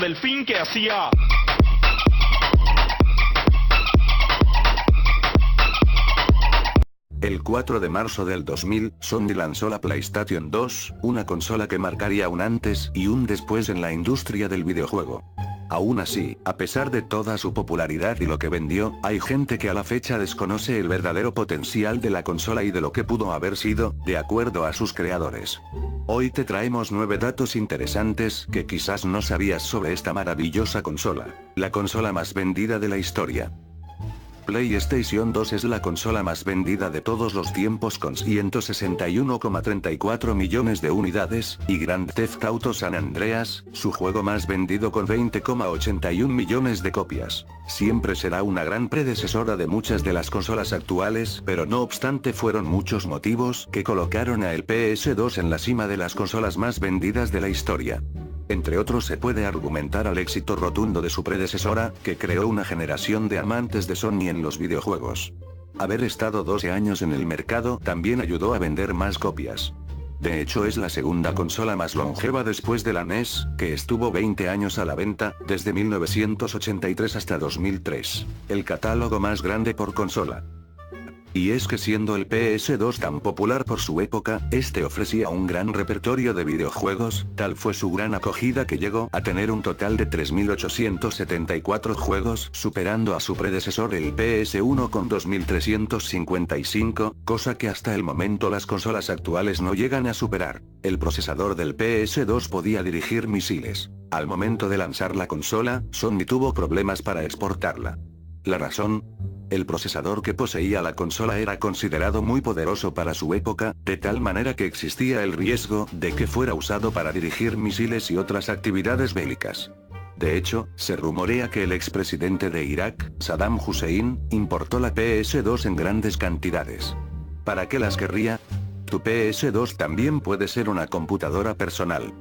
delfín que hacía... El 4 de marzo del 2000, Sony lanzó la PlayStation 2, una consola que marcaría un antes y un después en la industria del videojuego. Aún así, a pesar de toda su popularidad y lo que vendió, hay gente que a la fecha desconoce el verdadero potencial de la consola y de lo que pudo haber sido, de acuerdo a sus creadores. Hoy te traemos 9 datos interesantes que quizás no sabías sobre esta maravillosa consola, la consola más vendida de la historia. PlayStation 2 es la consola más vendida de todos los tiempos con 161,34 millones de unidades, y Grand Theft Auto San Andreas, su juego más vendido con 20,81 millones de copias. Siempre será una gran predecesora de muchas de las consolas actuales, pero no obstante fueron muchos motivos que colocaron a el PS2 en la cima de las consolas más vendidas de la historia. Entre otros se puede argumentar al éxito rotundo de su predecesora, que creó una generación de amantes de Sony en los videojuegos. Haber estado 12 años en el mercado también ayudó a vender más copias. De hecho es la segunda consola más longeva después de la NES, que estuvo 20 años a la venta, desde 1983 hasta 2003. El catálogo más grande por consola. Y es que siendo el PS2 tan popular por su época, este ofrecía un gran repertorio de videojuegos, tal fue su gran acogida que llegó a tener un total de 3.874 juegos, superando a su predecesor el PS1 con 2.355, cosa que hasta el momento las consolas actuales no llegan a superar. El procesador del PS2 podía dirigir misiles. Al momento de lanzar la consola, Sony tuvo problemas para exportarla. ¿La razón? El procesador que poseía la consola era considerado muy poderoso para su época, de tal manera que existía el riesgo de que fuera usado para dirigir misiles y otras actividades bélicas. De hecho, se rumorea que el expresidente de Irak, Saddam Hussein, importó la PS2 en grandes cantidades. ¿Para qué las querría? Tu PS2 también puede ser una computadora personal.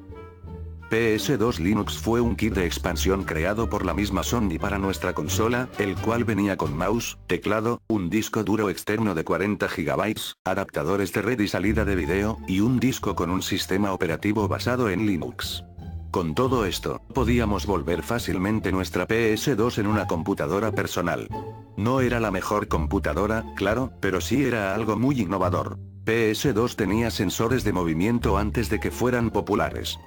PS2 Linux fue un kit de expansión creado por la misma Sony para nuestra consola, el cual venía con mouse, teclado, un disco duro externo de 40 GB, adaptadores de red y salida de video, y un disco con un sistema operativo basado en Linux. Con todo esto, podíamos volver fácilmente nuestra PS2 en una computadora personal. No era la mejor computadora, claro, pero sí era algo muy innovador. PS2 tenía sensores de movimiento antes de que fueran populares.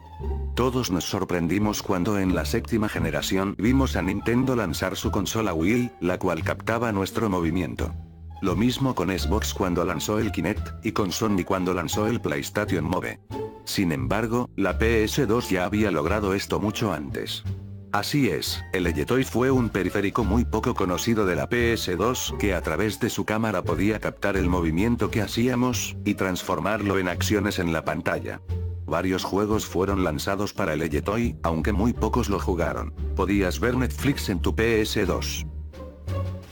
Todos nos sorprendimos cuando en la séptima generación vimos a Nintendo lanzar su consola Wii, la cual captaba nuestro movimiento. Lo mismo con Xbox cuando lanzó el Kinect, y con Sony cuando lanzó el PlayStation Move. Sin embargo, la PS2 ya había logrado esto mucho antes. Así es, el Eyetoy fue un periférico muy poco conocido de la PS2 que a través de su cámara podía captar el movimiento que hacíamos, y transformarlo en acciones en la pantalla. Varios juegos fueron lanzados para el Eyetoy, aunque muy pocos lo jugaron. Podías ver Netflix en tu PS2.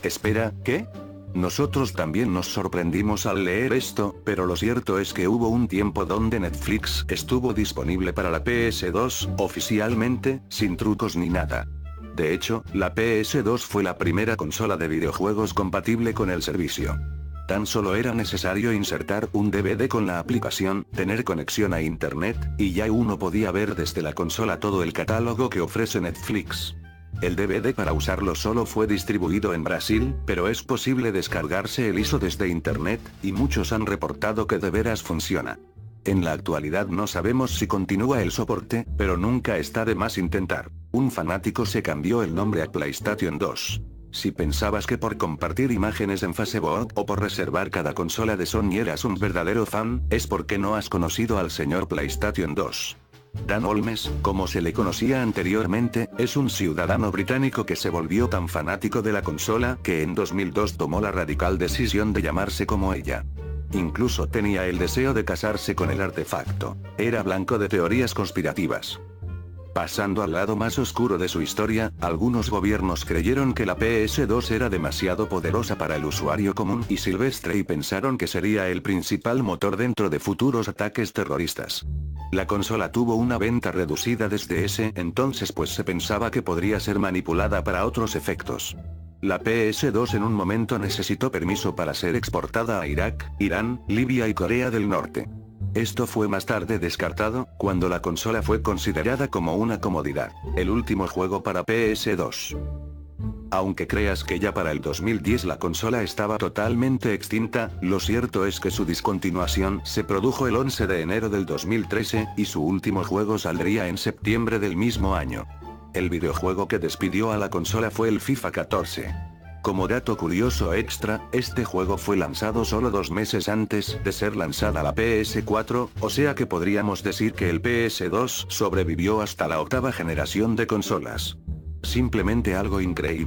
Espera, ¿qué? Nosotros también nos sorprendimos al leer esto, pero lo cierto es que hubo un tiempo donde Netflix estuvo disponible para la PS2, oficialmente, sin trucos ni nada. De hecho, la PS2 fue la primera consola de videojuegos compatible con el servicio. Tan solo era necesario insertar un DVD con la aplicación, tener conexión a internet, y ya uno podía ver desde la consola todo el catálogo que ofrece Netflix. El DVD para usarlo solo fue distribuido en Brasil, pero es posible descargarse el ISO desde internet, y muchos han reportado que de veras funciona. En la actualidad no sabemos si continúa el soporte, pero nunca está de más intentar. Un fanático se cambió el nombre a PlayStation 2. Si pensabas que por compartir imágenes en Facebook o por reservar cada consola de Sony eras un verdadero fan, es porque no has conocido al señor PlayStation 2. Dan Holmes, como se le conocía anteriormente, es un ciudadano británico que se volvió tan fanático de la consola que en 2002 tomó la radical decisión de llamarse como ella. Incluso tenía el deseo de casarse con el artefacto. Era blanco de teorías conspirativas. Pasando al lado más oscuro de su historia, algunos gobiernos creyeron que la PS2 era demasiado poderosa para el usuario común y silvestre y pensaron que sería el principal motor dentro de futuros ataques terroristas. La consola tuvo una venta reducida desde ese entonces pues se pensaba que podría ser manipulada para otros efectos. La PS2 en un momento necesitó permiso para ser exportada a Irak, Irán, Libia y Corea del Norte. Esto fue más tarde descartado, cuando la consola fue considerada como una comodidad. El último juego para PS2. Aunque creas que ya para el 2010 la consola estaba totalmente extinta, lo cierto es que su discontinuación se produjo el 11 de enero del 2013, y su último juego saldría en septiembre del mismo año. El videojuego que despidió a la consola fue el FIFA 14. Como dato curioso extra, este juego fue lanzado solo 2 meses antes de ser lanzada la PS4, o sea que podríamos decir que el PS2 sobrevivió hasta la octava generación de consolas. Simplemente algo increíble.